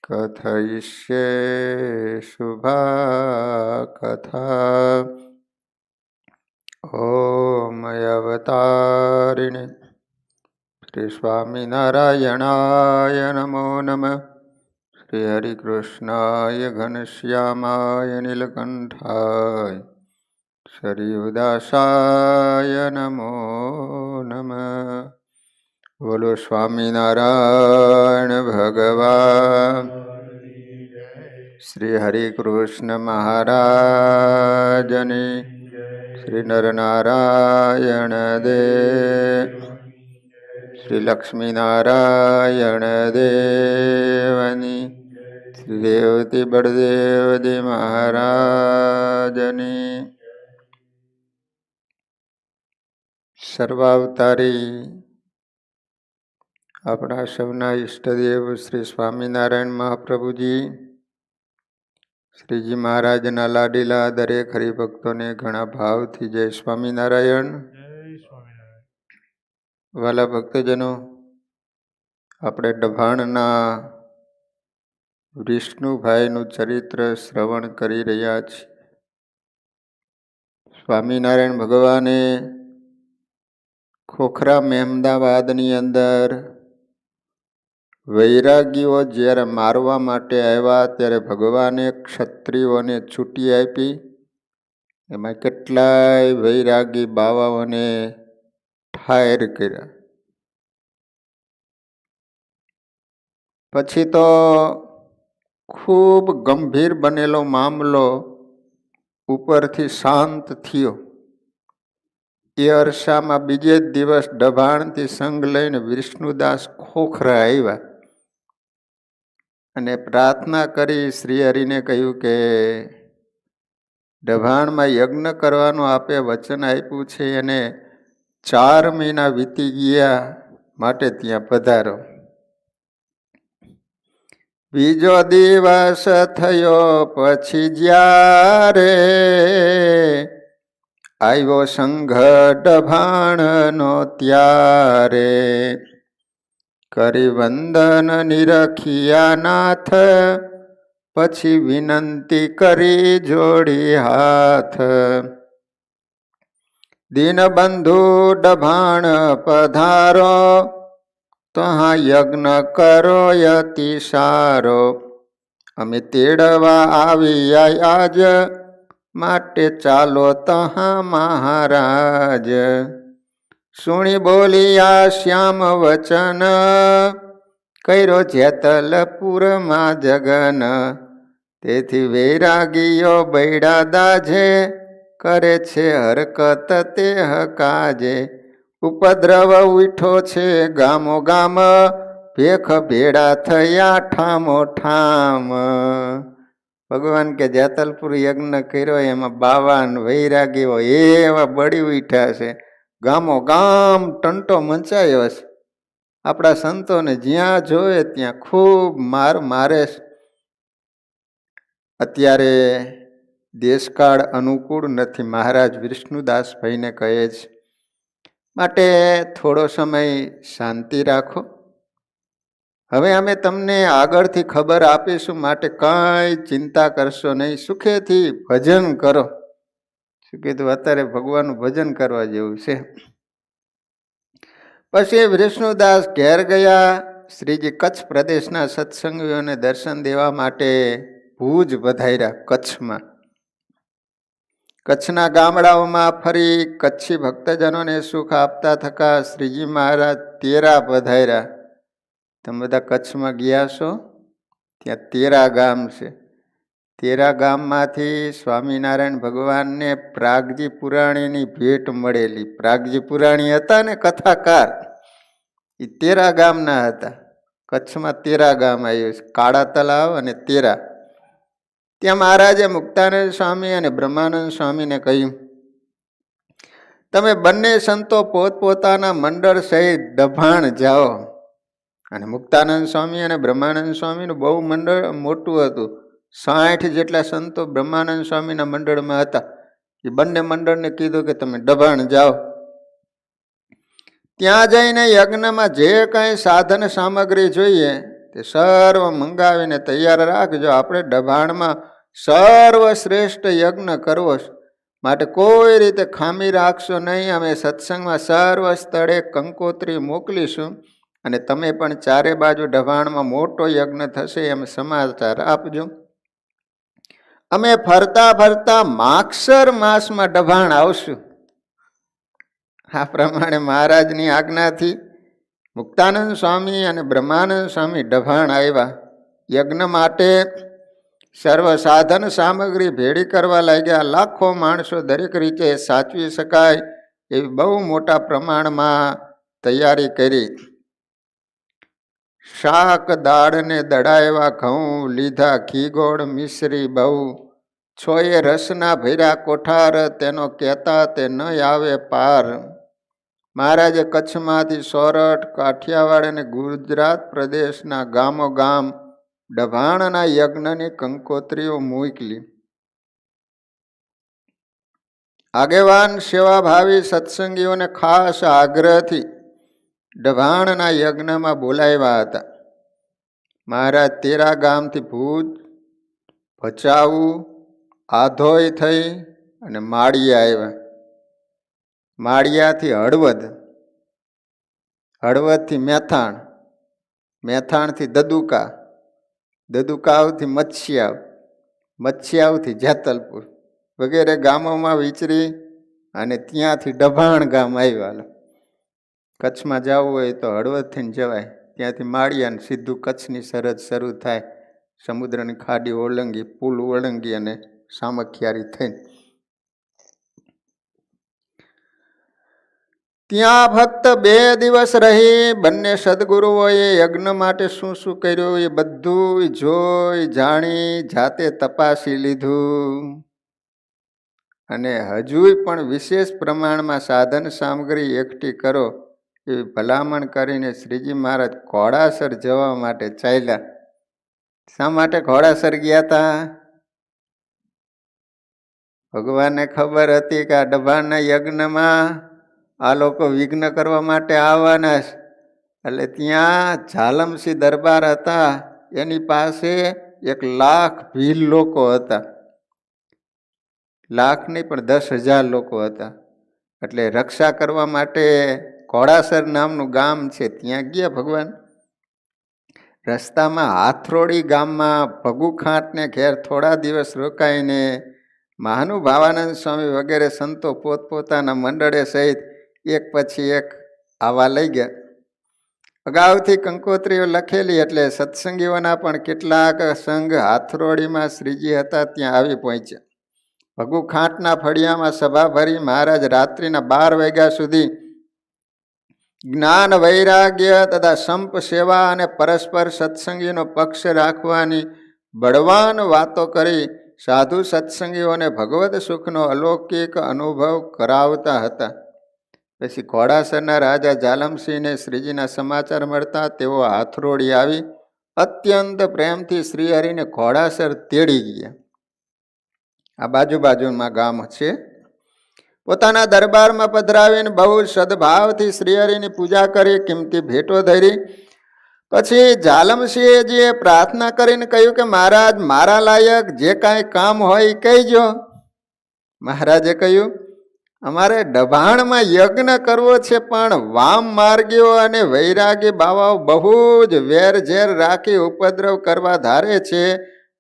કથયિષ્યે શુભા કથા. ઓમ અવતારિણે શ્રી સ્વામિનારાયણાય નમો નમઃ. શ્રી હરિકૃષ્ણાય ઘનશ્યામાય નીલકંઠાય સરયુદાસાય નમો નમઃ. બોલો સ્વામિનારાયણ ભગવાન શ્રી હરિકૃષ્ણ મહારાજની. શ્રી નરનારાયણ દેવ શ્રી લક્ષ્મીનારાયણ દેવની. શ્રી દેવતી બળદેવજી મહારાજની. સર્વાવતારી આપણા સૌના ઈષ્ટદેવ શ્રી સ્વામિનારાયણ મહાપ્રભુજી, શ્રીજી મહારાજના લાડીલા દરેક હરિભક્તોને ઘણા ભાવથી જય સ્વામિનારાયણ. વાલા ભક્તજનો, આપણે ડભાણના વિષ્ણુભાઈનું ચરિત્ર શ્રવણ કરી રહ્યા છીએ. સ્વામિનારાયણ ભગવાને ખોખરા મહેમદાવાદની અંદર વૈરાગીઓ જ્યારે મારવા માટે આવ્યા ત્યારે ભગવાને ક્ષત્રિયોને છૂટી આપી. એમાં કેટલાય વૈરાગી બાવાઓને ઠાર કર્યા. પછી તો ખૂબ ગંભીર બનેલો મામલો ઉપરથી શાંત થયો. એ અરસામાં બીજે જ દિવસ ડભાણથી સંઘ લઈને વિષ્ણુદાસ ખોખરા આવ્યા અને પ્રાર્થના કરી શ્રી હરિને કહ્યું કે ડભાણમાં યજ્ઞ કરવાનું આપે વચન આપ્યું છે અને 4 મહિના વીતી ગયા, માટે ત્યાં પધારો. બીજો દિવસ થયો પછી જ્યારે આવ્યો સંઘ ડભાણનો ત્યારે, કરી વંદન નિરખિયા નાથ, પછી વિનંતી કરી જોડી હાથ. દીનબંધુ ડભાણ પધારો, તહાં યજ્ઞ કરો યતિ સારો. અમે તેડવા આવી આજ, માટે ચાલો તહાં મહારાજ. સુણી બોલિયા શ્યામ વચન, કર્યો જેતલપુરમાં જગન. તેથી વૈરાગીઓ બૈડા દાજે, કરે છે હરકત તે કાજે. ઉપદ્રવ ઉઠો છે ગામો ગામ, ભેખ ભેડા થયા ઠામો ઠામ. ભગવાન કે જેતલપુર યજ્ઞ કર્યો એમાં 52 વૈરાગીઓ એવા બળી ઉઠ્યા છે. ગામો ગામ ટંટો મચાયો છે. આપણા સંતોને જ્યાં જોયે ત્યાં ખૂબ મારે છે. અત્યારે દેશકાળ અનુકૂળ નથી, મહારાજ વિષ્ણુદાસભાઈને કહે છે. માટે થોડો સમય શાંતિ રાખો. હવે અમે તમને આગળથી ખબર આપીશું, માટે કાંઈ ચિંતા કરશો નહીં. સુખેથી ભજન કરો. શું કીધું? અત્યારે ભગવાનનું ભજન કરવા જેવું છે. પછી વિષ્ણુદાસ ઘેર ગયા. શ્રીજી કચ્છ પ્રદેશના સત્સંગીઓને દર્શન દેવા માટે ભુજ પધાર્યા. કચ્છમાં કચ્છના ગામડાઓમાં ફરી કચ્છી ભક્તજનોને સુખ આપતા થકા શ્રીજી મહારાજ તેરા પધાર્યા. તમે બધા કચ્છમાં ગયા છો? ત્યાં તેરા ગામ છે. તેરા ગામમાંથી સ્વામિનારાયણ ભગવાનને પ્રાગજી પુરાણીની ભેટ મળેલી. પ્રાગજી પુરાણી હતા ને કથાકાર, એ તેરા ગામના હતા. કચ્છમાં તેરા ગામ આવ્યું છે, કાળા તલાવ અને તેરા. ત્યાં મહારાજે મુક્તાનંદ સ્વામી અને બ્રહ્માનંદ સ્વામીને કહ્યું, તમે બંને સંતો પોતપોતાના મંડળ સહિત ડભાણ જાઓ. અને મુક્તાનંદ સ્વામી અને બ્રહ્માનંદ સ્વામીનું બહુ મંડળ મોટું હતું. 60 જેટલા સંતો બ્રહ્માનંદ સ્વામીના મંડળમાં હતા. એ બંને મંડળને કીધું કે તમે ડભાણ જાઓ. ત્યાં જઈને યજ્ઞમાં જે કંઈ સાધન સામગ્રી જોઈએ તે સર્વ મંગાવીને તૈયાર રાખજો. આપણે દભાણમાં સર્વશ્રેષ્ઠ યજ્ઞ કરવો છે, માટે કોઈ રીતે ખામી રાખશો નહીં. અમે સત્સંગમાં સર્વ સ્થળે કંકોત્રી મોકલીશું અને તમે પણ ચારે બાજુ દભાણમાં મોટો યજ્ઞ થશે એમ સમાચાર આપજો. અમે ફરતા ફરતા માગસર માસમાં દભાણ આવશું. આ પ્રમાણે મહારાજની આજ્ઞાથી મુક્તાનંદ સ્વામી અને બ્રહ્માનંદ સ્વામી દભાણ આવ્યા. યજ્ઞ માટે સર્વ સાધન સામગ્રી ભેળી કરવા લાગ્યા. લાખો માણસો દરેક રીતે સાચવી શકાય એવી બહુ મોટા પ્રમાણમાં તૈયારી કરી. શાક દાળ ને દડાવ્યા, ઘઉં લીધા, ઘી ગોળ મિશ્રી બહુ, છોએ રસના ભર્યા કોઠાર, તેનો કહેતા તે ન આવે પાર. મહારાજે કચ્છમાંથી સોરઠ, કાઠિયાવાડ અને ગુજરાત પ્રદેશના ગામો ગામ દભાણના યજ્ઞની કંકોત્રીઓ મોકલી. આગેવાન સેવાભાવી સત્સંગીઓને ખાસ આગ્રહથી દભાણના યજ્ઞમાં બોલાવ્યા હતા. મહારાજ તેરા ગામથી ભુજ, ભચાઉ, આધોઈ થઈ અને માળિયા આવ્યા. માળિયાથી હળવદ, હળવદથી મેથાણ, મેથાણથી દદુકા, દદુકાવથી મત્સ્યાવ, મત્સ્યાવથી જેતલપુર વગેરે ગામોમાં વિચરી અને ત્યાંથી દભાણ ગામ આવ્યા. કચ્છમાં જવું હોય તો હળવદથી જવાય, ત્યાંથી માળિયાને સીધું કચ્છની સરહદ શરૂ થાય. સમુદ્રની ખાડી ઓળંગી, પુલ ઓળંગી અને સામખિયારી થઈને ત્યાં ફક્ત 2 દિવસ રહી બંને સદગુરુઓએ યજ્ઞ માટે શું શું કર્યું એ બધું જોઈ જાણી જાતે તપાસી લીધું. અને હજુય પણ વિશેષ પ્રમાણમાં સાધન સામગ્રી એકઠી કરો એવી ભલામણ કરીને શ્રીજી મહારાજ ઘોડાસર જવા માટે ચાલ્યા. શા માટે ઘોડાસર ગયા હતા? ભગવાનને ખબર હતી કે આ દભાણના યજ્ઞમાં આ લોકો વિઘ્ન કરવા માટે આવવાના છે. એટલે ત્યાં ઝાલમસિંહ દરબાર હતા, એની પાસે 1 લાખ ભીલ લોકો હતા. લાખ નહીં પણ 10,000 લોકો હતા. એટલે રક્ષા કરવા માટે ઘોડાસર નામનું ગામ છે, ત્યાં ગયા ભગવાન. રસ્તામાં હાથરોડી ગામમાં ભગુખાંટને ઘેર થોડા દિવસ રોકાઈને મહાનુભાવાનંદ સ્વામી વગેરે સંતો પોતપોતાના મંડળે સહિત એક પછી એક આવા લઈ ગયા. અગાઉથી કંકોત્રીઓ લખેલી એટલે સત્સંગીઓના પણ કેટલાક સંઘ હાથરોડીમાં શ્રીજી હતા ત્યાં આવી પહોંચ્યા. ભગુખાંટના ફળિયામાં સભા ભરી મહારાજ રાત્રિના 12 વાગ્યા સુધી જ્ઞાન વૈરાગ્ય તથા સંપ સેવા અને પરસ્પર સત્સંગીનો પક્ષ રાખવાની બળવાન વાતો કરી સાધુ સત્સંગીઓને ભગવત સુખનો અલૌકિક અનુભવ કરાવતા હતા. પછી ઘોડાસરના રાજા ઝાલમસિંહને શ્રીજીના સમાચાર મળતા તેઓ હાથરોડી આવી અત્યંત પ્રેમથી શ્રીહરિને ઘોડાસર તેડી ગયા. આ બાજુમાં ગામ છે. પોતાના દરબારમાં પધરાવીને બહુ સદભાવથી શ્રીહરિની પૂજા કરી, કિંમતી ભેટો ધરી. પછી ઝાલમસિંહજીએ પ્રાર્થના કરીને કહ્યું કે મહારાજ, મારા લાયક જે કાંઈ કામ હોય એ કહેજો. મહારાજે કહ્યું, અમારે દભાણમાં યજ્ઞ કરવો છે, પણ વામ માર્ગીઓ અને વૈરાગી બાવાઓ બહુ જ વેરઝેર રાખી ઉપદ્રવ કરવા ધારે છે,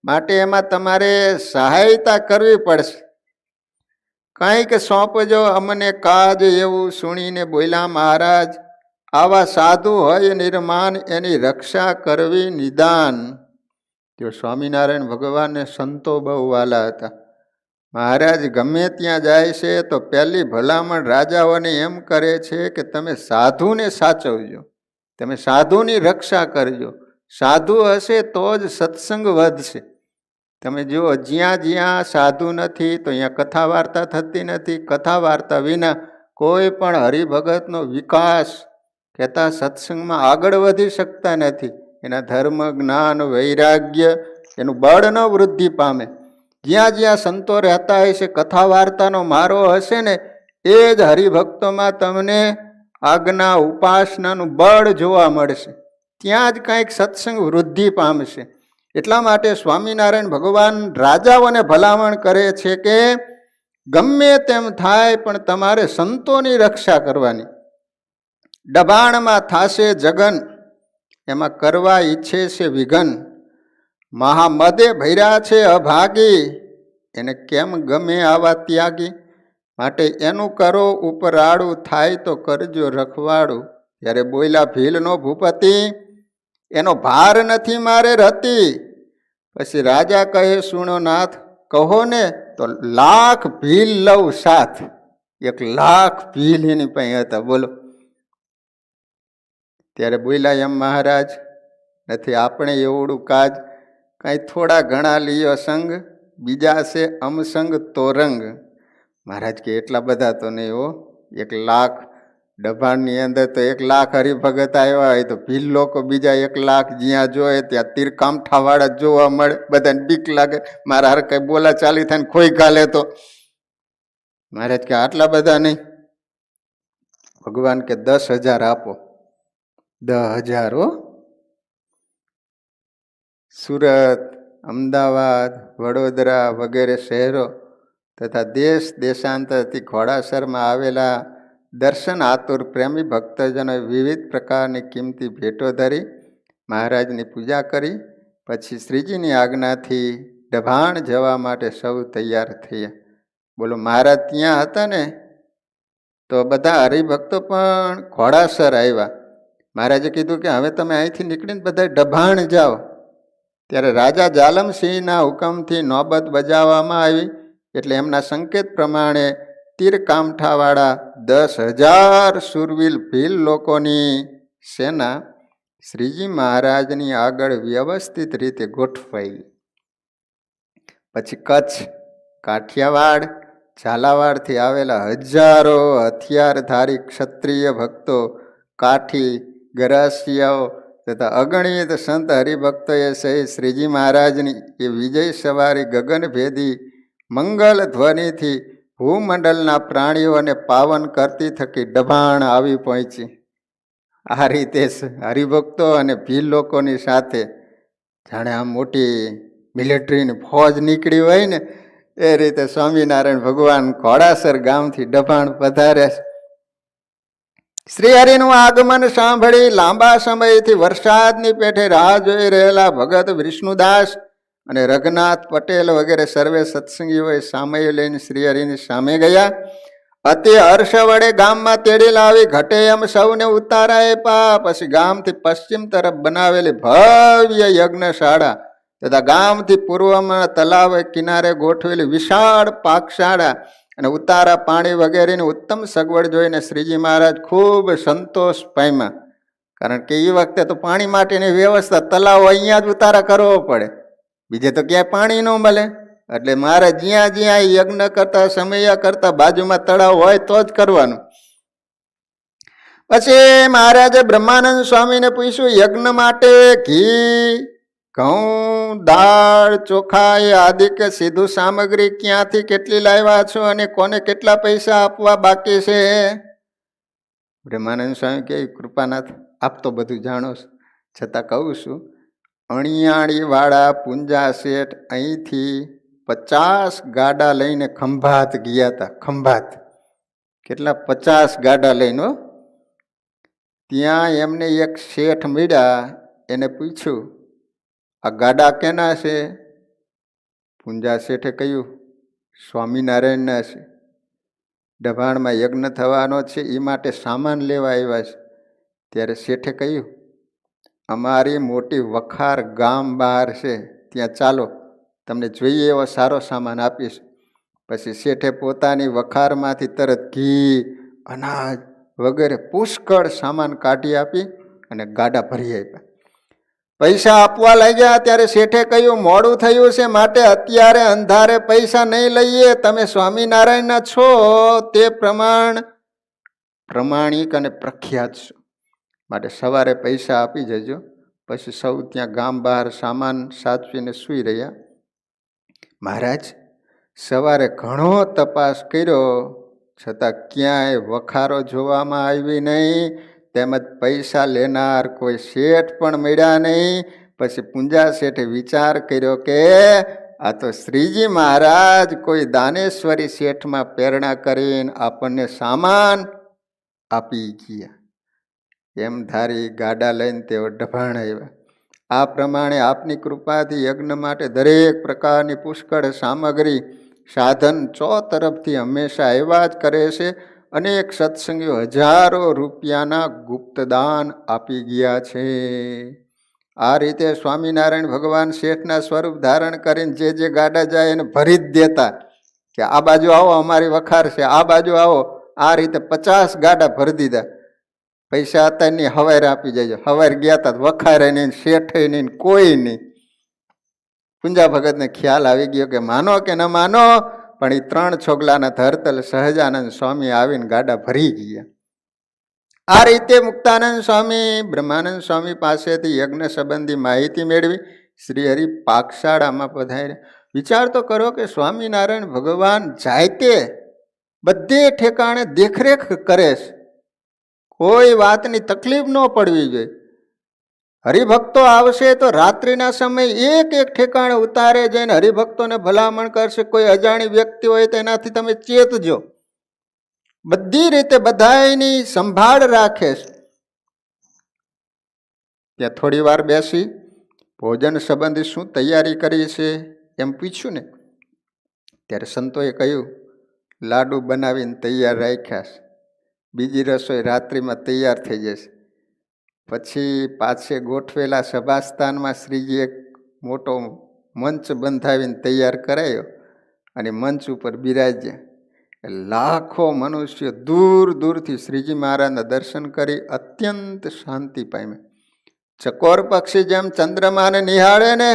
માટે એમાં તમારે સહાયતા કરવી પડશે. કંઈક સોંપજો અમને કાજ, એવું સુણીને બોલ્યા મહારાજ, આવા સાધુ હોય નિર્માન, એની રક્ષા કરવી નિદાન. જો સ્વામિનારાયણ ભગવાનને સંતો બહુ વાલા હતા. મહારાજ ગમે ત્યાં જાય છે તો પહેલી ભલામણ રાજાઓને એમ કરે છે કે તમે સાધુને સાચવજો, તમે સાધુની રક્ષા કરજો. સાધુ હશે તો જ સત્સંગ વધશે. તમે જુઓ, જ્યાં જ્યાં સાધુ નથી તો અહીંયા કથા વાર્તા થતી નથી. કથા વાર્તા વિના કોઈ પણ હરિભગતનો વિકાસ કહેતા સત્સંગમાં આગળ વધી શકતા નથી. એના ધર્મ, જ્ઞાન, વૈરાગ્ય એનું બળ ન વૃદ્ધિ પામે. જ્યાં જ્યાં સંતો રહેતા હોય છે, કથા વાર્તાનો મારો હશે ને, એ જ હરિભક્તોમાં તમને આજ્ઞા ઉપાસનાનું બળ જોવા મળશે. ત્યાં જ કાંઈક સત્સંગ વૃદ્ધિ પામશે. એટલા માટે સ્વામિનારાયણ ભગવાન રાજાઓને ભલામણ કરે છે કે ગમે તેમ થાય પણ તમારે સંતોની રક્ષા કરવાની. દબાણમાં થાશે જગન, એમાં કરવા ઈચ્છે છે વિઘન. મહામદે ભર્યા છે અભાગી, એને કેમ ગમે આવા ત્યાગી. માટે એનું કરો ઉપરાળું, થાય તો કરજો રખવાડું. ત્યારે બોલ્યા ભીલનો ભૂપતિ, એનો ભાર નથી મારે રતી. પછી રાજા કહે સુણો નાથ, કહો ને તો 1,00,000 ભીલ લઉં સાથ. 1,00,000 ભીલ એની પાસે હતા. બોલો. ત્યારે બોલ્યા એમ મહારાજ નથી, આપણે એવડું કાજ, કાંઈ થોડા ઘણા લીયો સંગ, બીજા છે અમસંગ તોરંગ. મહારાજ કે એટલા બધા તો નહીં હો, 1,00,000 ડભાણની અંદર તો 1,00,000 હરિભગત આવ્યા હોય તો ભીલ લોકો બીજા 1,00,000 જ્યાં જોયે ત્યાં તીરકામઠાવાળા જોવા મળે. બધાને બીક લાગે, મારા હાર કઈ બોલા ચાલી થાય ખોઈ ગાલે તો. મહારાજ કે આટલા બધા નહીં. ભગવાન કે 10,000 આપો. 10,000 હો. સુરત, અમદાવાદ, વડોદરા વગેરે શહેરો તથા દેશ દેશાંતરથી ઘોડાસરમાં આવેલા દર્શન આતુર પ્રેમી ભક્તજનોએ વિવિધ પ્રકારની કિંમતી ભેટો ધરી મહારાજની પૂજા કરી. પછી શ્રીજીની આજ્ઞાથી દભાણ જવા માટે સૌ તૈયાર થયા. બોલો. મહારાજ ત્યાં હતા ને તો બધા હરિભક્તો પણ ઘોડાસર આવ્યા. મહારાજે કીધું કે હવે તમે અહીંથી નીકળીને બધા દભાણ જાઓ. ત્યારે રાજા જાલમસિંહના હુકમથી નોબત બજાવવામાં આવી. એટલે એમના સંકેત પ્રમાણે તીરકામઠાવાળા 10,000 સુરવીર ભીલ લોકોની સેના શ્રીજી મહારાજની આગળ વ્યવસ્થિત રીતે ગોઠવાઈ. પછી કચ્છ, કાઠિયાવાડ, ઝાલાવાડથી આવેલા હજારો હથિયારધારી ક્ષત્રિય ભક્તો, કાઠી, ગરાસિયાઓ તથા અગણિત સંત હરિભક્તોએ સહિત શ્રીજી મહારાજની એ વિજય સવારી ગગનભેદી મંગલ ધ્વનિથી ભૂમંડળના પ્રાણીઓને પાવન કરતી થકી દભાણ આવી પહોંચી. આ રીતે હરિભક્તો અને ભીલ લોકોની સાથે જાણે આ મોટી મિલિટરીની ફોજ નીકળી હોય ને એ રીતે સ્વામિનારાયણ ભગવાન ઘોડાસર ગામથી દભાણ પધારે. શ્રી હરિનું આગમન સાંભળી લાંબા સમયથી વરસાદની પેઠે રાહ જોઈ રહેલા ભગત વિષ્ણુદાસ અને રઘનાથ પટેલ વગેરે સર્વે સત્સંગીઓએ સામય લઈને શ્રી હરિની સામે ગયા. અતિ હર્ષ વડે ગામમાં તેડી લાવી ઘટે એમ સૌને ઉતારાએ પા. પછી ગામથી પશ્ચિમ તરફ બનાવેલી ભવ્ય યજ્ઞશાળા તથા ગામથી પૂર્વમાં તલાવ કિનારે ગોઠવેલી વિશાળ પાકશાળા અને ઉતારા પાણી વગેરેની ઉત્તમ સગવડ જોઈને શ્રીજી મહારાજ ખૂબ સંતોષ પામ્યા. કારણ કે એ વખતે તો પાણી માટેની વ્યવસ્થા તલાવ અહીંયા જ ઉતારા કરવો પડે, બીજે તો ક્યાંય પાણી ન મળે. એટલે મારે જ્યાં જ્યાં યજ્ઞ કરતા સમયા કરતા બાજુમાં તળાવ હોય તો જ કરવાનું. પછી મહારાજે બ્રહ્માનંદ સ્વામીને પૂછ્યું, યજ્ઞ માટે ઘી, ઘઉં, દાળ, ચોખા એ આદિ કે સીધું સામગ્રી ક્યાંથી કેટલી લાવ્યા છો અને કોને કેટલા પૈસા આપવા બાકી છે? બ્રહ્માનંદ સ્વામી કે કૃપાનાથ આપ તો બધું જાણો છો, છતાં કહું છું. અણિયાળી વાળા પુંજા શેઠ અહીંથી 50 ગાડા લઈને ખંભાત ગયા હતા. ખંભાત કેટલા? 50 ગાડા લઈને. ત્યાં એમને એક શેઠ મળ્યા. એને પૂછ્યું, આ ગાડા કેના છે? પુંજા શેઠે કહ્યું, સ્વામિનારાયણના છે. દભાણમાં યજ્ઞ થવાનો છે, એ માટે સામાન લેવા આવ્યા છે. ત્યારે શેઠે કહ્યું, અમારી મોટી વખાર ગામ બહાર છે, ત્યાં ચાલો, તમને જોઈએ એવો સારો સામાન આપીશ. પછી શેઠે પોતાની વખારમાંથી તરત ઘી, અનાજ વગેરે પુષ્કળ સામાન કાઢી આપી અને ગાડા ભરી આપ્યા. પૈસા આપવા લાગ્યા ત્યારે શેઠે કહ્યું, મોડું થયું છે, માટે અત્યારે અંધારે પૈસા નહીં લઈએ. તમે સ્વામિનારાયણના છો તે પ્રમાણિક અને પ્રખ્યાત છો, માટે સવારે પૈસા આપી જજો. પછી સૌ ત્યાં ગામ બહાર સામાન સાચવીને સૂઈ રહ્યા. મહારાજ સવારે ઘણો તપાસ કર્યો, છતાં ક્યાંય વખારો જોવામાં આવી નહીં. તેમજ પૈસા લેનાર કોઈ શેઠ પણ મળ્યા નહીં. પછી પૂંજા શેઠે વિચાર કર્યો કે આ તો શ્રીજી મહારાજ કોઈ દાનેશ્વરી શેઠમાં પ્રેરણા કરીને આપણને સામાન આપી ગયા. એમ ધારી ગાડા લઈને તેઓ ડભાણ આવ્યા. આ પ્રમાણે આપની કૃપાથી યજ્ઞ માટે દરેક પ્રકારની પુષ્કળ સામગ્રી સાધન તરફથી હંમેશા આવ્યા જ કરે છે. અનેક સત્સંગીઓ હજારો રૂપિયાના ગુપ્તદાન આપી ગયા છે. આ રીતે સ્વામિનારાયણ ભગવાન શેઠના સ્વરૂપ ધારણ કરીને જે ગાડા જાય એને ભરી જ દેતા કે આ બાજુ આવો, અમારી વખાર છે, આ બાજુ આવો. આ રીતે 50 ગાડા ભરી દીધા. પૈસા હતા નહીં, હવારે આપી જાય. હવારે ગયા હતા, વખારે નહીં, શેઠે નહીં, કોઈ નહીં. પૂંજા ભગતને ખ્યાલ આવી ગયો કે માનો કે ન માનો, પણ એ 3 છોગલાના ધરતલ સહજાનંદ સ્વામી આવીને ગાડા ભરી ગયા. આ રીતે મુક્તાનંદ સ્વામી બ્રહ્માનંદ સ્વામી પાસેથી યજ્ઞ સંબંધી માહિતી મેળવી શ્રી હરિ પાકશાળામાં પધાર્યા. વિચાર તો કરો કે સ્વામિનારાયણ ભગવાન જાતે બધે ઠેકાણે દેખરેખ કરે છે. કોઈ વાતની તકલીફ ન પડવી જોઈએ. હરિભક્તો આવશે તો રાત્રિના સમય એક ઠેકાણે ઉતારે જઈને હરિભક્તોને ભલામણ કરશે. કોઈ અજાણી વ્યક્તિ હોય તો એનાથી તમે ચેતજો. બધી રીતે બધાની સંભાળ રાખે છે. ત્યાં થોડી વાર બેસી ભોજન સંબંધી શું તૈયારી કરી છે એમ પૂછ્યું ને, ત્યારે સંતોએ કહ્યું લાડુ બનાવીને તૈયાર રાખ્યા છે. બીજી રસોઈ રાત્રિમાં તૈયાર થઈ જશે. પછી પાછે ગોઠવેલા સભાસ્થાનમાં શ્રીજી એક મોટો મંચ બંધાવીને તૈયાર કરાયો અને મંચ ઉપર બિરાજ્યા. લાખો મનુષ્યો દૂર દૂરથી શ્રીજી મહારાજના દર્શન કરી અત્યંત શાંતિ પામ્યા. ચકોર પક્ષી જેમ ચંદ્રમાને નિહાળે ને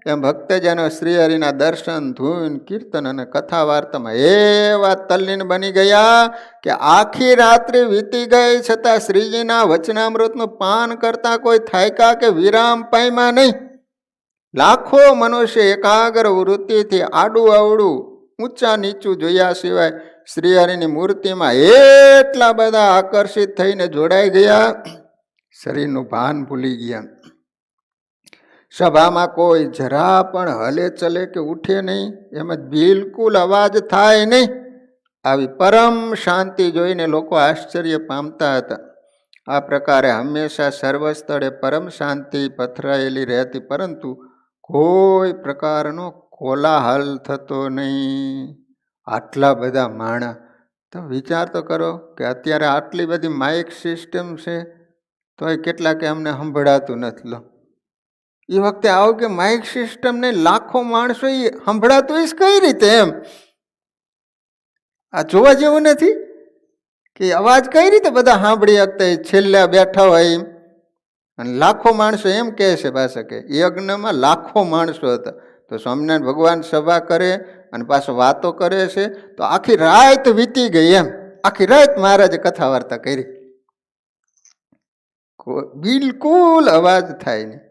એમ ભક્તજનો શ્રીહરિના દર્શન, ધૂન, કીર્તન અને કથા વાર્તામાં એવા તલ્લીન બની ગયા કે આખી રાત્રિ વીતી ગઈ છતાં શ્રીજીના વચનામૃતનું પાન કરતા કોઈ થાયકા કે વિરામ પામ્યા નહીં. લાખો મનુષ્ય એકાગ્ર વૃત્તિથી આડું અવડું ઊંચા નીચું જોયા સિવાય શ્રીહરિની મૂર્તિમાં એટલા બધા આકર્ષિત થઈને જોડાઈ ગયા, શરીરનું ભાન ભૂલી ગયા. સભામાં કોઈ જરા પણ હલે ચલે કે ઉઠે નહીં, એમ જ બિલકુલ અવાજ થાય નહીં. આવી પરમ શાંતિ જોઈને લોકો આશ્ચર્ય પામતા હતા. આ પ્રકારે હંમેશા સર્વ સ્થળે પરમ શાંતિ પથરાયેલી રહેતી, પરંતુ કોઈ પ્રકારનો કોલાહલ થતો નહીં. આટલા બધા માણા, તો વિચાર તો કરો કે અત્યારે આટલી બધી માઇક સિસ્ટમ છે તો એ કેટલાક અમને સંભળાતું નથી. લો, એ વખતે આવું કે માઇક સિસ્ટમ ને લાખો માણસો એ સંભળાતું હોય કઈ રીતે? એમ આ જોવા જેવું નથી કે અવાજ કઈ રીતે બધા સાંભળી શકતા છેલ્લા બેઠા હોય એમ. અને લાખો માણસો એમ કહે છે પાછા કે યજ્ઞમાં લાખો માણસો હતા. તો સ્વામિનારાયણ ભગવાન સભા કરે અને પાછો વાતો કરે છે તો આખી રાત વીતી ગઈ એમ. આખી રાત મહારાજે કથા વાર્તા કરી, બિલકુલ અવાજ થાય નહીં.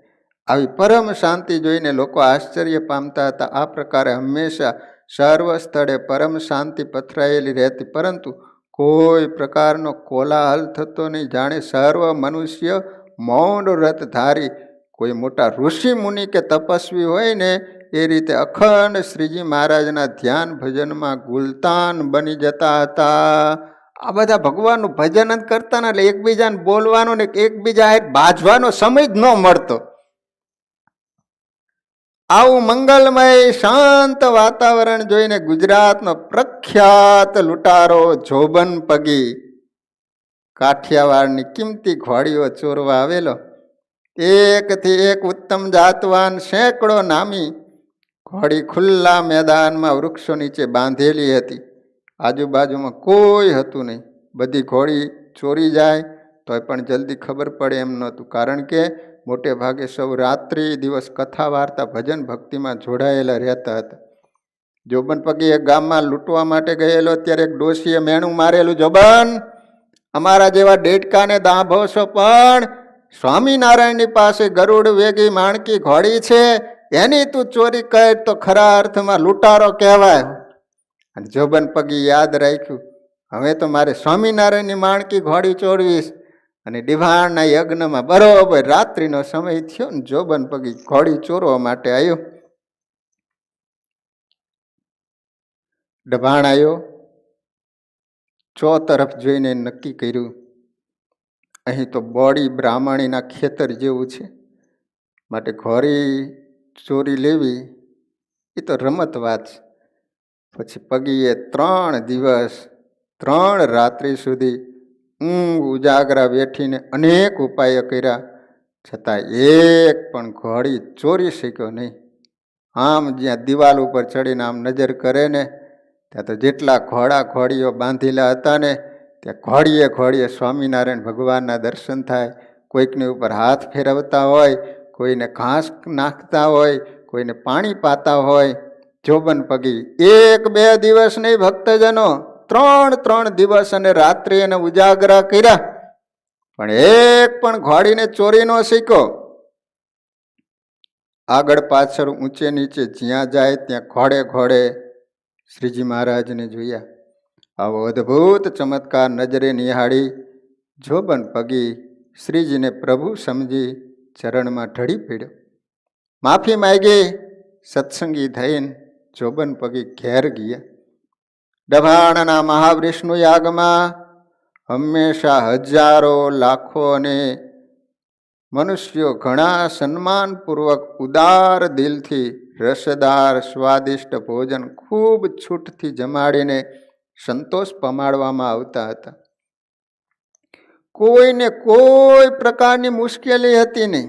આવી પરમ શાંતિ જોઈને લોકો આશ્ચર્ય પામતા હતા. આ પ્રકારે હંમેશા સર્વ સ્થળે પરમ શાંતિ પથરાયેલી રહેતી, પરંતુ કોઈ પ્રકારનો કોલાહલ થતો નહીં. જાણે સર્વ મનુષ્ય મૌન વ્રત ધારી કોઈ મોટા ઋષિ મુનિ કે તપસ્વી હોય ને એ રીતે અખંડ શ્રીજી મહારાજના ધ્યાન ભજનમાં ગુલતાન બની જતા હતા. આ બધા ભગવાનનું ભજન જ કરતા ને એટલે એકબીજાને બોલવાનો ને એકબીજા બાજવાનો સમય જ ન મળતો. આવું મંગલમય શાંત વાતાવરણ જોઈને ગુજરાતનો પ્રખ્યાત લૂંટારો જોબન પગી કાઠિયાવાડની કિંમતી ઘોડીઓ ચોરવા આવેલો. એકથી એક ઉત્તમ જાતવાન સેંકડો નામી ઘોડી ખુલ્લા મેદાનમાં વૃક્ષો નીચે બાંધેલી હતી. આજુબાજુમાં કોઈ હતું નહીં. બધી ઘોડી ચોરી જાય તોય પણ જલ્દી ખબર પડે એમ નહોતું, કારણ કે મોટે ભાગે સૌ રાત્રિ દિવસ કથા વાર્તા ભજન ભક્તિમાં જોડાયેલા રહેતા હતા. જોબન પગી એક ગામમાં લૂંટવા માટે ગયેલો, ત્યારે એક ડોશીએ મેણું મારેલું, જોબન, અમારા જેવા ડેડકાને દાંભોશો, પણ સ્વામિનારાયણની પાસે ગરુડ વેગી માણકી ઘોડી છે, એની તું ચોરી કર તો ખરા અર્થમાં લૂંટારો કહેવાય. અને જોબન પગી યાદ રાખ્યું, હવે તો મારે સ્વામિનારાયણની માણકી ઘોડી ચોરવીશ. અને ડિભાણના યજ્ઞમાં બરોબર રાત્રિનો સમય થયો ને જોબન પગી ઘોડી ચોરવા માટે આવ્યો. ડભાણ આવ્યો, ચો તરફ જોઈને નક્કી કર્યું અહીં તો બોડી બ્રાહ્મણીના ખેતર જેવું છે, માટે ઘોડી ચોરી લેવી એ તો રમત વાત છે. પછી પગીએ 3 દિવસ 3 રાત્રિ સુધી ઊંઘ ઉજાગરા બેઠીને અનેક ઉપાયો કર્યા, છતાં એક પણ ઘોડી ચોરી શક્યો નહીં. આમ જ્યાં દિવાલ ઉપર ચડીને આમ નજર કરે ને ત્યાં તો જેટલા ઘોડા ઘોડીઓ બાંધેલા હતા ને ત્યાં ઘોડીએ સ્વામિનારાયણ ભગવાનના દર્શન થાય. કોઈકની ઉપર હાથ ફેરવતા હોય, કોઈને ઘાસ નાખતા હોય, કોઈને પાણી પાતા હોય. જોબન પગી 1-2 દિવસ નહીં ભક્તજનો, 3 દિવસ અને રાત્રિ એને ઉજાગરા કર્યા, પણ એક પણ ઘોડીને ચોરી ન શીખ્યો. આગળ પાછળ ઊંચે નીચે જ્યાં જાય ત્યાં ઘોડે શ્રીજી મહારાજને જોયા. આવો અદ્ભુત ચમત્કાર નજરે નિહાળી જોબન પગી શ્રીજીને પ્રભુ સમજી ચરણમાં ઢળી પડ્યો. માફી માંગી સત્સંગી થઈને જોબન પગી ઘેર ગયા. ડભાણના મહાવિષ્ણુ યાગમાં હંમેશા હજારો લાખો અને મનુષ્યો ઘણા સન્માનપૂર્વક ઉદાર દિલથી રસદાર સ્વાદિષ્ટ ભોજન ખૂબ છૂટથી જમાડીને સંતોષ પમાડવામાં આવતા હતા. કોઈને કોઈ પ્રકારની મુશ્કેલી હતી નહીં.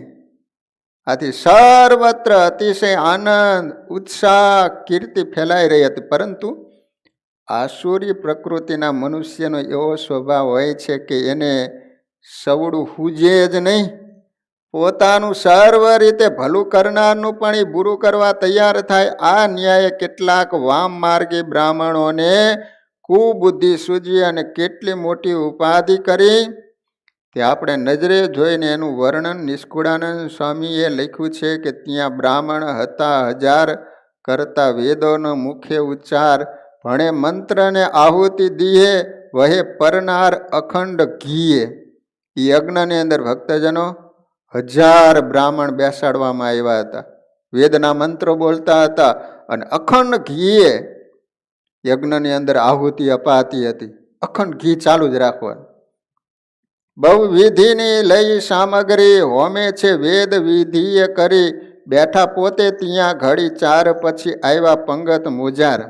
આથી સર્વત્ર અતિશય આનંદ, ઉત્સાહ, કીર્તિ ફેલાઈ રહી હતી. પરંતુ આસુરી પ્રકૃતિના મનુષ્યનો એવો સ્વભાવ હોય છે કે એને સવડું હુજે જ નહીં. પોતાનું સર્વ રીતે ભલું કરનારનું પણ એ બુરું કરવા તૈયાર થાય. આ ન્યાયે કેટલાક વામ માર્ગી બ્રાહ્મણોને કુબુદ્ધિ સૂજી અને કેટલી મોટી ઉપાધિ કરી તે આપણે નજરે જોઈને એનું વર્ણન નિષ્કુળાનંદ સ્વામીએ લખ્યું છે કે ત્યાં બ્રાહ્મણ હતા 1000 કરતા વેદોનો મુખ્ય ઉચ્ચાર, ભણે મંત્રને આહુતિ દીએ, વહે પરનાર અખંડ ઘીએ. એ યજ્ઞની અંદર ભક્તજનો 1000 બ્રાહ્મણ બેસાડવામાં આવ્યા હતા, વેદના મંત્રો બોલતા હતા અને અખંડ ઘીએ યજ્ઞની અંદર આહુતિ અપાતી હતી. અખંડ ઘી ચાલુ જ રાખવાનું. બહુ વિધિની લઈ સામગ્રી હોમે છે વેદ વિધિએ કરી, બેઠા પોતે ત્યાં ઘડી 4 પછી આવ્યા પંગત મોજાર.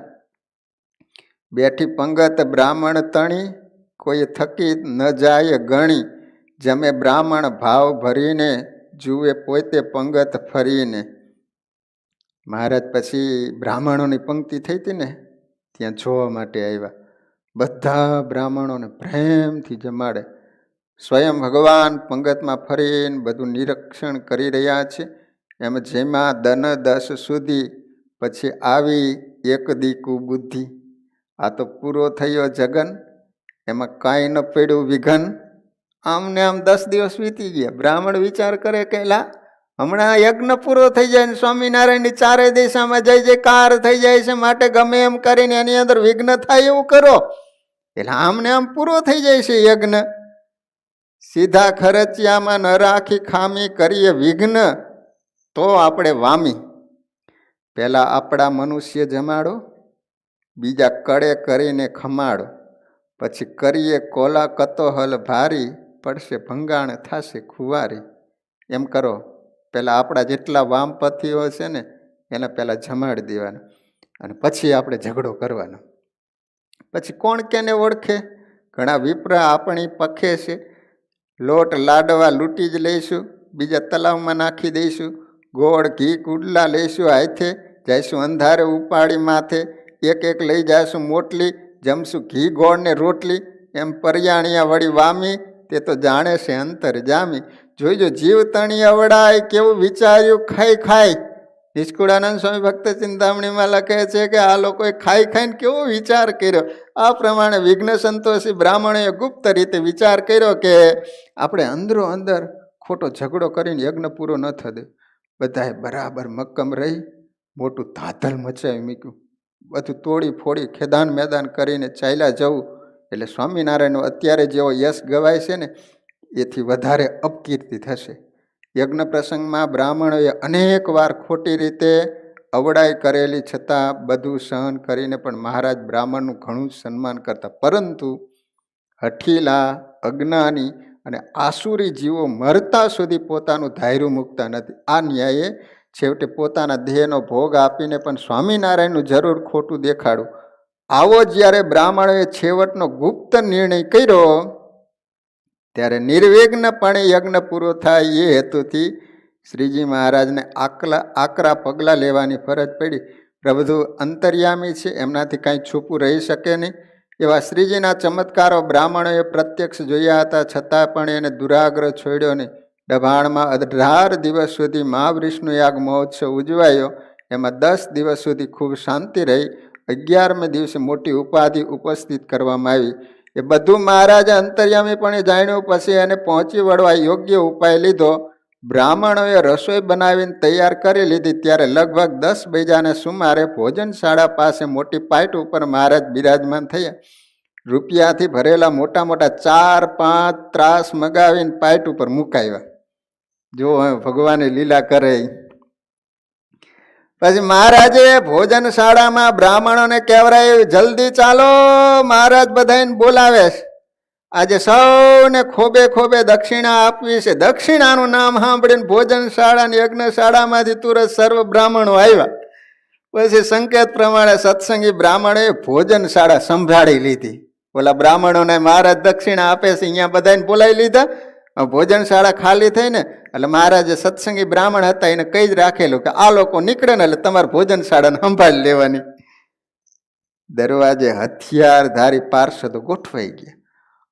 બેઠી પંગત બ્રાહ્મણ તણી, કોઈ થકી ન જાય ગણી, જમે બ્રાહ્મણ ભાવ ભરીને, જુએ પોતે પંગત ફરીને. મહારાજ પછી બ્રાહ્મણોની પંક્તિ થઈ હતી ને ત્યાં જોવા માટે આવ્યા. બધા બ્રાહ્મણોને પ્રેમથી જમાડે. સ્વયં ભગવાન પંગતમાં ફરીને બધું નિરીક્ષણ કરી રહ્યા છે. એમ જેમાં દન 10 સુધી પછી આવી એક દીકુ બુદ્ધિ. આ તો પૂરો થયો જગન, એમાં કાંઈ ન પડ્યું વિઘન. આમને આમ 10 દિવસ વીતી ગયા. બ્રાહ્મણ વિચાર કરે કે લા હમણાં યજ્ઞ પૂરો થઈ જાય ને સ્વામિનારાયણની 4 દિશામાં જય જયકાર થઈ જાય છે, માટે ગમે એમ કરીને એની અંદર વિઘ્ન થાય એવું કરો. એટલે આમને આમ પૂરો થઈ જાય છે યજ્ઞ. સીધા ખર્ચિયામાં ન રાખી ખામી કરીએ વિઘ્ન, તો આપણે વામી. પહેલા આપણા મનુષ્ય જમાડો, બીજા કડે કરીને ખમાડો, પછી કરીએ કોલા કતોહલ ભારી, પડશે ભંગાણ થશે ખુવારી. એમ કરો. પહેલાં આપણા જેટલા વામપથીઓ છે ને એને પહેલાં જમાડી દેવાના અને પછી આપણે ઝઘડો કરવાનો. પછી કોણ કેને ઓળખે? ઘણા વિપ્ર આપણી પખે છે. લોટ લાડવા લૂંટી જ લઈશું, બીજા તલાવમાં નાખી દઈશું. ગોળ ઘી કુડલા લઈશું હાથે, જઈશું અંધારે ઉપાડી માથે. એક લઈ જઈશું મોટલી, જમશું ઘી ગોળ ને રોટલી. એમ પર્યાણિયા વળી વામી, તે તો જાણે છે અંતર જામી. જોઈજો જીવ તણી અવડાય, કેવું વિચાર્યું ખાઈ. નિષ્કુળાનંદ સ્વામી ભક્ત ચિંતામણીમાં લખે છે કે આ લોકોએ ખાઈને કેવો વિચાર કર્યો. આ પ્રમાણે વિઘ્ન સંતોષી બ્રાહ્મણોએ ગુપ્ત રીતે વિચાર કર્યો કે આપણે અંદરો અંદર ખોટો ઝઘડો કરીને યજ્ઞ પૂરો ન થશે. બધાએ બરાબર મક્કમ રહી મોટું ધાધલ મચાવી મૂક્યું. બધું તોડી ફોડી ખેદાન મેદાન કરીને ચાલ્યા જવું. એટલે સ્વામિનારાયણનો અત્યારે જેવો યશ ગવાય છે ને એથી વધારે અપકીર્તિ થશે. યજ્ઞ પ્રસંગમાં બ્રાહ્મણોએ અનેક વાર ખોટી રીતે અવડાઈ કરેલી છતાં બધું સહન કરીને પણ મહારાજ બ્રાહ્મણનું ઘણું સન્માન કરતા. પરંતુ હઠીલા, અજ્ઞાની અને આસુરી જીવો મરતા સુધી પોતાનું ધાર્યું મૂકતા નથી. આ ન્યાયે છેવટે પોતાના દેહનો ભોગ આપીને પણ સ્વામિનારાયણનું જરૂર ખોટું દેખાડું. આવો જ્યારે બ્રાહ્મણોએ છેવટનો ગુપ્ત નિર્ણય કર્યો ત્યારે નિર્વિઘ્નપણે યજ્ઞ પૂરો થાય એ હેતુથી શ્રીજી મહારાજને આકરા પગલાં લેવાની ફરજ પડી. પ્રભુ અંતર્યામી છે, એમનાથી કાંઈ છૂપું રહી શકે નહીં. એવા શ્રીજીના ચમત્કારો બ્રાહ્મણોએ પ્રત્યક્ષ જોયા હતા, છતાં પણ એને દુરાગ્રહ છોડ્યો નહીં. ડભાણમાં 18 દિવસ સુધી મહાવિષ્ણુ યાગ મહોત્સવ ઉજવાયો. એમાં 10 દિવસ સુધી ખૂબ શાંતિ રહી. 11મે દિવસે મોટી ઉપાધિ ઉપસ્થિત કરવામાં આવી. એ બધું મહારાજે અંતર્યામીપણે જાણ્યું. પછી એને પહોંચી વળવા યોગ્ય ઉપાય લીધો. બ્રાહ્મણોએ રસોઈ બનાવીને તૈયાર કરી લીધી. ત્યારે લગભગ 10 બૈજાને સુમારે ભોજનશાળા પાસે મોટી પાઇટ ઉપર મહારાજ બિરાજમાન થયા. રૂપિયાથી ભરેલા મોટા મોટા 4-5 ત્રાસ મગાવીને પાઇટ ઉપર મુકાવ્યા. જો ભગવાને લીલા કરે. પછી મહારાજે ભોજનશાળામાં બ્રાહ્મણોને કહેવરાયું, જલ્દી ચાલો, મહારાજ બધાને બોલાવે છે. આજે સૌને ખોબે ખોબે દક્ષિણા આપવી છે. દક્ષિણાનું નામ સાંભળીને ભોજનશાળા યજ્ઞશાળામાંથી તુરત સર્વ બ્રાહ્મણો આવ્યા. પછી સંકેત પ્રમાણે સત્સંગી બ્રાહ્મણોએ ભોજનશાળા સંભાળી લીધી. ઓલા બ્રાહ્મણોને મહારાજ દક્ષિણા આપે છે, અહીંયા બધાને બોલાવી લીધા. ભોજનશાળા ખાલી થઈ ને એટલે મહારાજે સત્સંગી બ્રાહ્મણ હતા એને કહી જ રાખેલું કે આ લોકો નીકળે ને એટલે તમારે ભોજનશાળાને સંભાળી લેવાની. દરવાજે હથિયારધારી પાર્ષદો ગોઠવાઈ ગયા.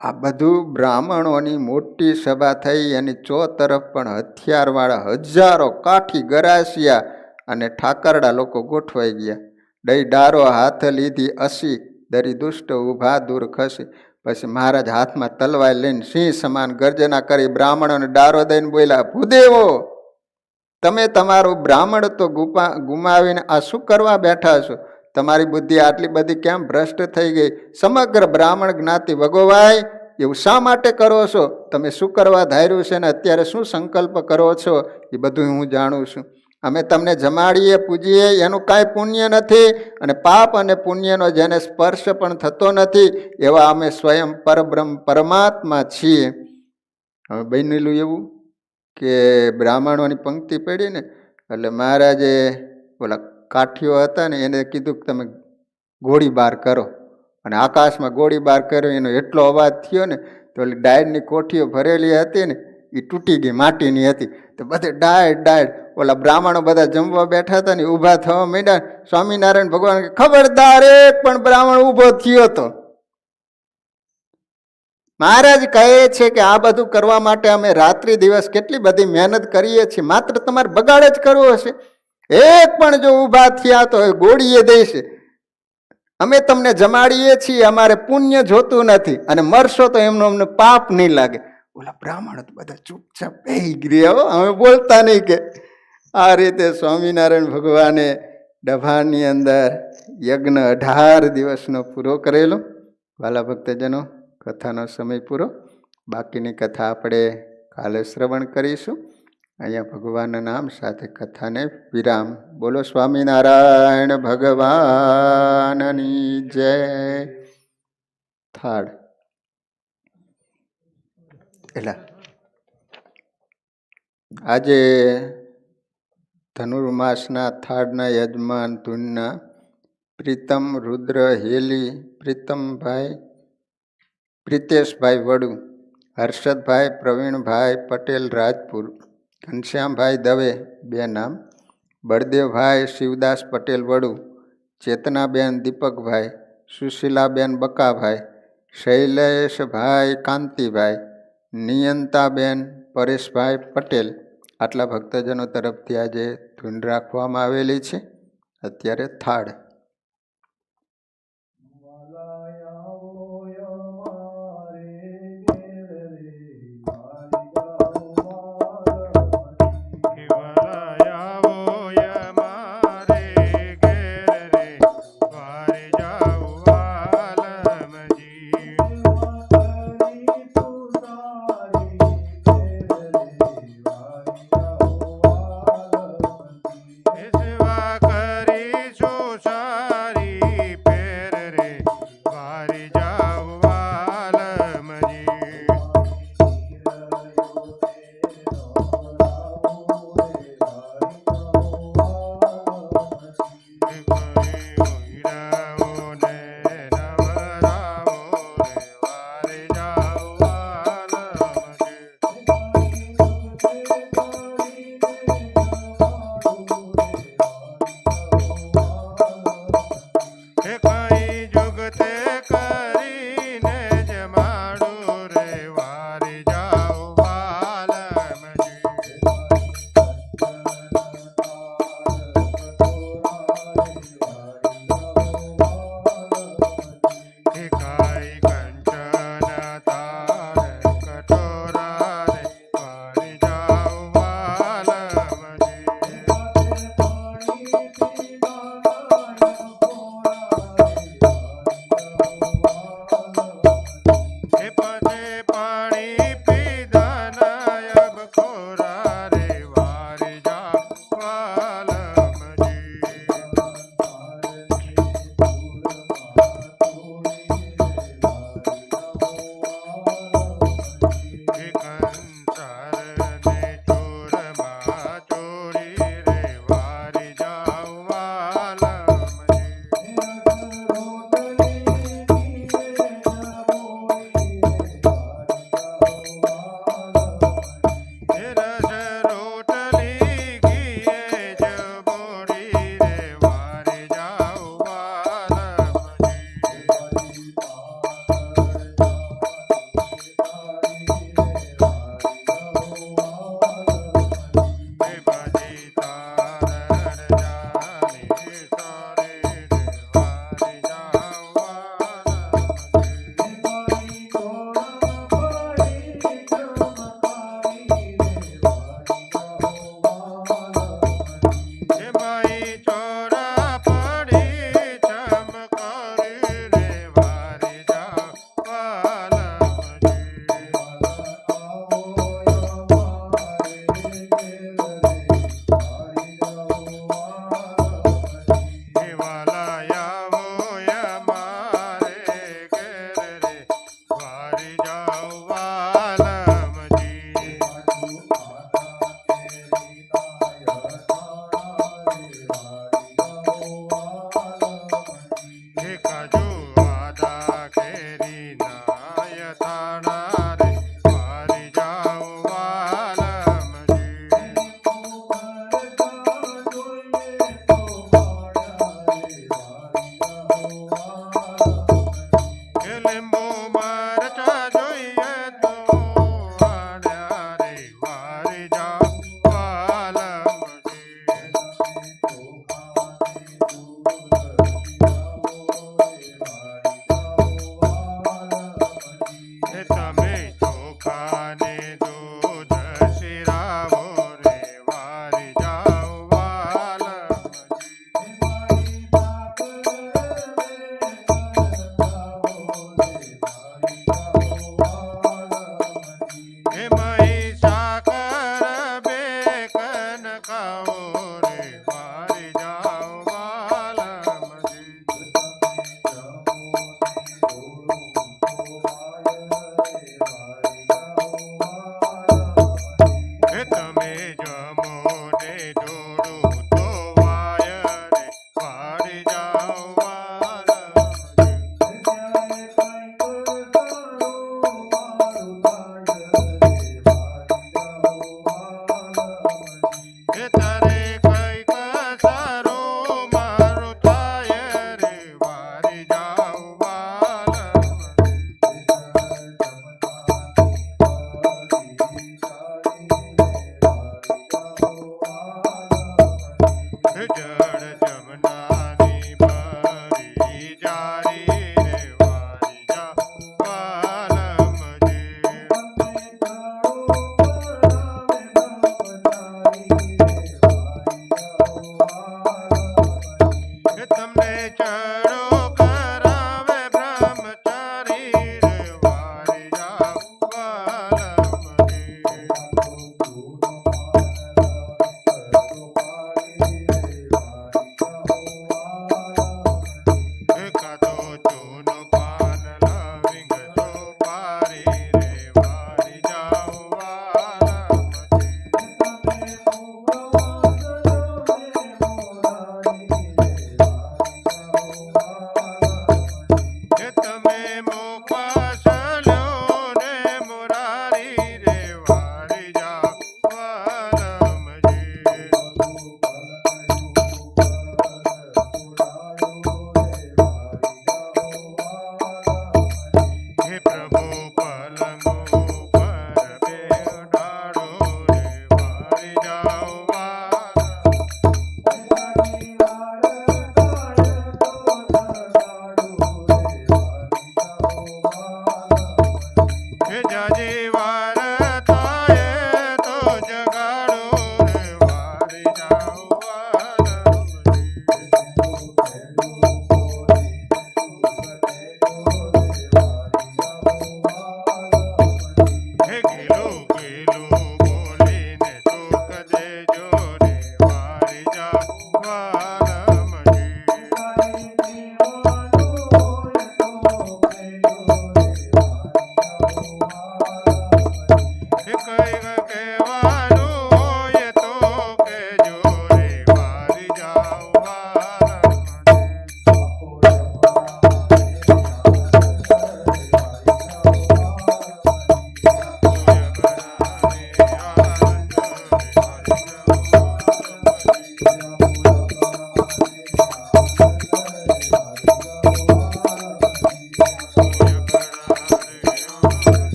આ બધું બ્રાહ્મણોની મોટી સભા થઈ. એની ચોતરફ પણ હથિયારવાળા હજારો કાઠી, ગરાસિયા અને ઠાકરડા લોકો ગોઠવાઈ ગયા. દઈ ડારો હાથ લીધી અસી, દરી દુષ્ટ ઊભા દૂર ખસી. પછી મહારાજ હાથમાં તલવાર લઈને સિંહ સમાન ગર્જના કરી બ્રાહ્મણોને ડારો દઈને બોલ્યા, ભૂદેવો, તમે તમારું બ્રાહ્મણ તો ગુમાવીને આ શું કરવા બેઠા છો? તમારી બુદ્ધિ આટલી બધી કેમ ભ્રષ્ટ થઈ ગઈ? સમગ્ર બ્રાહ્મણ જ્ઞાતિ વગોવાય એવું શા માટે કરો છો? તમે શું કરવા ધાર્યું છે ને અત્યારે શું સંકલ્પ કરો છો એ બધું હું જાણું છું. અમે તમને જમાડીએ, પૂજીએ, એનું કાંઈ પુણ્ય નથી, અને પાપ અને પુણ્યનો જેને સ્પર્શ પણ થતો નથી એવા અમે સ્વયં પરબ્રહ્મ પરમાત્મા છીએ. હવે બનેલું એવું કે બ્રાહ્મણોની પંક્તિ પડી ને એટલે મહારાજે ઓલા કાઠીઓ હતા ને એને કીધું કે તમે ગોળીબાર કરો. અને આકાશમાં ગોળીબાર કર્યો. એનો એટલો અવાજ થયો ને તો ઓલી ડાયડની કોઠીઓ ભરેલી હતી ને એ તૂટી ગઈ, માટીની હતી. તો બધે ડાયડ ઓલા બ્રાહ્મણો બધા જમવા બેઠા હતા ને ઊભા થવા માંડ્યા. સ્વામિનારાયણ ભગવાન ખબરદાર, એક પણ બ્રાહ્મણ ઊભો થયો હતો. મહારાજ કહે છે કે આ બધું કરવા માટે અમે રાત્રિ દિવસ કેટલી બધી મહેનત કરીએ છીએ, માત્ર તમારે બગાડ જ કરવો હશે. એક પણ જો ઊભા થયા તો ગોળીએ દેશે. અમે તમને જમાડીએ છીએ, અમારે પુણ્ય જોતું નથી, અને મરશો તો એમનો અમને પાપ નહીં લાગે. ઓલા બ્રાહ્મણ તો બધા ચૂપચાપ બેહી ગયા, અમે બોલતા નહીં. કે આ રીતે સ્વામિનારાયણ ભગવાને ડભાણની અંદર યજ્ઞ 18 દિવસનો પૂરો કરેલો. વાલા ભક્તજનો, કથાનો સમય પૂરો. બાકીની કથા આપણે કાલે શ્રવણ કરીશું. અહીંયા ભગવાનના નામ સાથે કથાને વિરામ. બોલો સ્વામિનારાયણ ભગવાનની જય. થાળ એટલે આજે ધનુર્માસના થાળના યજમાન ધૂનના પ્રીતમ રુદ્ર હેલી, પ્રીતમભાઈ, પ્રિતેશભાઈ વડુ, હર્ષદભાઈ પ્રવીણભાઈ પટેલ રાજપુર, ઘનશ્યામભાઈ દવે 2 નામ, બળદેવભાઈ શિવદાસ પટેલ વડુ, ચેતનાબેન દીપકભાઈ, સુશીલાબેન બકાભાઈ, શૈલેષભાઈ કાંતિભાઈ, નિયંતાબેન પરેશભાઈ પટેલ. આટલા ભક્તજનો તરફથી આજે ધૂન રાખવામાં આવેલી છે. અત્યારે થાળ.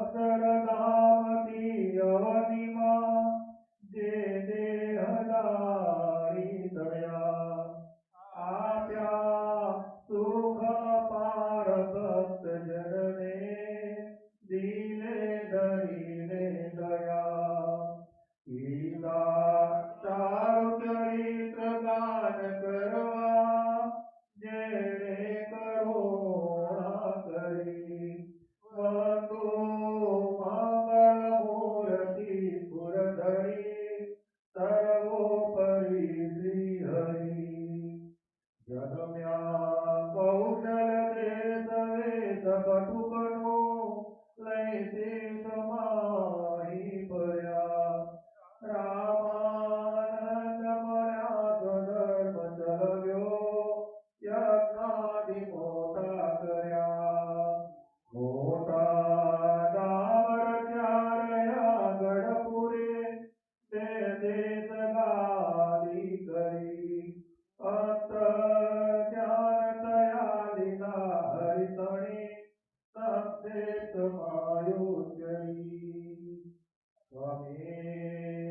અક્ષરધામથી અવનિમાં જે દેહદારી દયા આપ્યા સુખ પાર ભક્ત જનને દિલે ધરીને દયા ગીતા તારું ચરિત્ર ગાન કરવા જેણે કરુણા કરી વંદો મંગળ મૂર્તિ પુરધરી સર્વોપરી શ્રી હરિ જન્મ્યા કૌશલ દેશ વેદ કટુકનો લઈ દેશમાહી ભર્યા રામાનંદ મળ્યા સ્વધર્મ ચલવ્યો યજ્ઞાદિ મોટા કર્યા મોટા નામ રચ્યા રહ્યા ગઢપુરે તે દેશ ગાદી કરી અંત ધ્યાન થયા લીધા હરિતણી સંદેશ માયુજ્જયી સ્વામી